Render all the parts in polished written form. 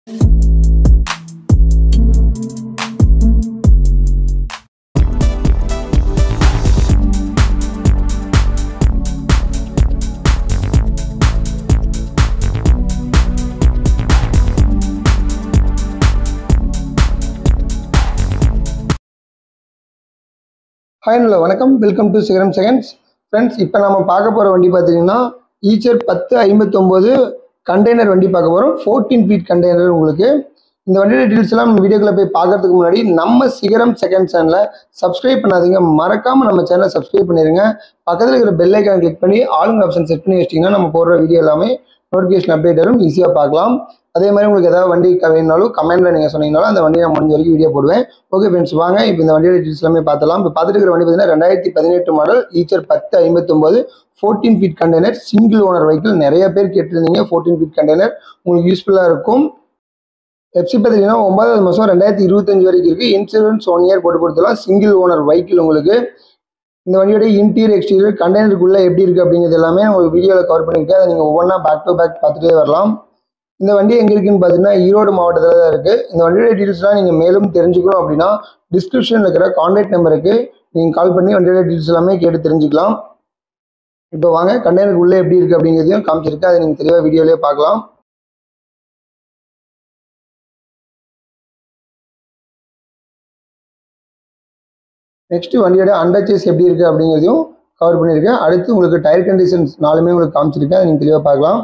Hi hello வணக்கம், welcome to சிகரம் seconds. Friends, இப்போ நம்ம பார்க்க போகிற வண்டி பார்த்தீங்கன்னா ஈச்சர் 1059 கண்டெய்னர் வண்டி பார்க்க போகிறோம். 14 ஃபீட் கண்டெய்னர். உங்களுக்கு இந்த வண்டியோட டீல்ஸ் எல்லாம் வீடியோக்குள்ளே போய் பார்க்கறதுக்கு முன்னாடி நம்ம சிகரம் செகண்ட் சேனலை சப்ஸ்கிரைப் பண்ணாதீங்க. மறக்காமல் நம்ம சேனலை சப்ஸ்கிரைப் பண்ணிடுங்க. பக்கத்தில் இருக்கிற பெல் ஐக்கான் கிளிக் பண்ணி ஆளுங்க ஆப்ஷன் செட் பண்ணி வச்சிட்டிங்கன்னா நம்ம போடுற வீடியோ எல்லாமே நோட்டிஃபிகேஷன் அப்டேட் வரும், ஈஸியாக பார்க்கலாம். அதே மாதிரி உங்களுக்கு ஏதாவது வண்டி வேணுனாலும் கமெண்ட்டில் நீங்கள் சொன்னீங்கனாலும் அந்த வண்டியை நான் முடிஞ்ச வரைக்கும் வீடியோ போடுவேன். ஓகே ஃப்ரெண்ட்ஸ், வாங்க இப்போ இந்த வண்டியோட டீல்ஸ் எல்லாமே பார்த்தலாம். இப்போ பார்த்துட்டு இருக்கிற வண்டி பார்த்தீங்கன்னா 2018 model Eicher 1059 14 feet container single owner vehicle. நிறைய பேர் கேட்டிருந்தீங்க 14 ஃபீட் கண்டெய்னர் உங்களுக்கு யூஸ்ஃபுல்லாக இருக்கும். எஃப்சி பார்த்தீங்கன்னா 9வது மாதம் 2025 வரைக்கும் இருக்குது. இன்சூரன்ஸ் 1 இயர் போட்டு கொடுத்துலாம். Single owner vehicle. உங்களுக்கு இந்த வண்டியோட இன்டீரியர் எக்ஸ்டீரியர் கண்டெய்னருக்குள்ளே எப்படி இருக்குது அப்படிங்கிறது எல்லாமே உங்களுக்கு வீடியோவில் கவர் பண்ணியிருக்கேன். அதை நீங்கள் ஒவ்வொன்றா பேக் டு பேக் பார்த்துட்டே வரலாம். இந்த வண்டி எங்கே இருக்குன்னு பார்த்தீங்கன்னா ஈரோடு மாவட்டத்தில் தான் இருக்குது. இந்த வண்டியோட டீட்டெயில்ஸ்லாம் நீங்கள் மேலும் தெரிஞ்சுக்கணும் அப்படின்னா டிஸ்கிரிப்ஷனில் இருக்கிற கான்டாக்ட் நம்பருக்கு நீங்கள் கால் பண்ணி வண்டியோட டீட்டெயில்ஸ் எல்லாமே கேட்டு தெரிஞ்சுக்கலாம். இப்போ வாங்க கண்டெய்னருக்கு உள்ளே எப்படி இருக்குது அப்படிங்கிறதையும் காமிச்சிருக்கேன். அதை நீங்கள் தெளிவாக வீடியோலேயே பார்க்கலாம். நெக்ஸ்ட்டு வண்டியோட அண்டர்சேஸ் எப்படி இருக்குது அப்படிங்கிறதையும் கவர் பண்ணியிருக்கேன். அடுத்து உங்களுக்கு டயர் கண்டிஷன்ஸ் நாலுமே உங்களுக்கு காமிச்சிருக்கேன். அதை நீங்கள் தெளிவாக பார்க்கலாம்.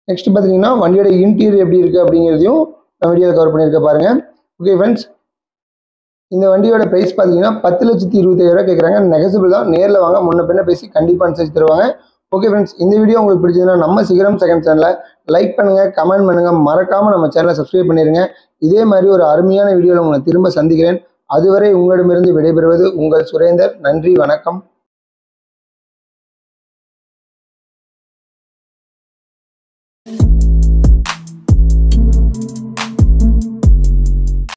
நெக்ஸ்ட் பார்த்தீங்கன்னா வண்டியோட இன்டீரியர் எப்படி இருக்குது அப்படிங்கிறதையும் நான் வீடியோவில் கவர் பண்ணியிருக்கேன் பாருங்கள். ஓகே ஃப்ரெண்ட்ஸ், இந்த வண்டியோட ப்ரைஸ் பார்த்தீங்கன்னா 10,25,000 கேட்குறாங்க. நெகசிபிள் தான். நேரில் வாங்க, முன்ன பின்ன பேசி கண்டிப்பாக அனுசரிச்சு தருவாங்க. ஓகே ஃப்ரெண்ட்ஸ், இந்த வீடியோ உங்களுக்கு பிடிச்சதுன்னா நம்ம சிகரம் செகண்ட் சேனலை லைக் பண்ணுங்கள், கமெண்ட் பண்ணுங்கள், மறக்காமல் நம்ம சேனலை சப்ஸ்கிரைப் பண்ணிடுங்க. இதே மாதிரி ஒரு அருமையான வீடியோவில் உங்களை திரும்ப சந்திக்கிறேன். அதுவரை உங்களிடமிருந்து விடைபெறுவது உங்கள் சுரேந்தர். நன்றி, வணக்கம்.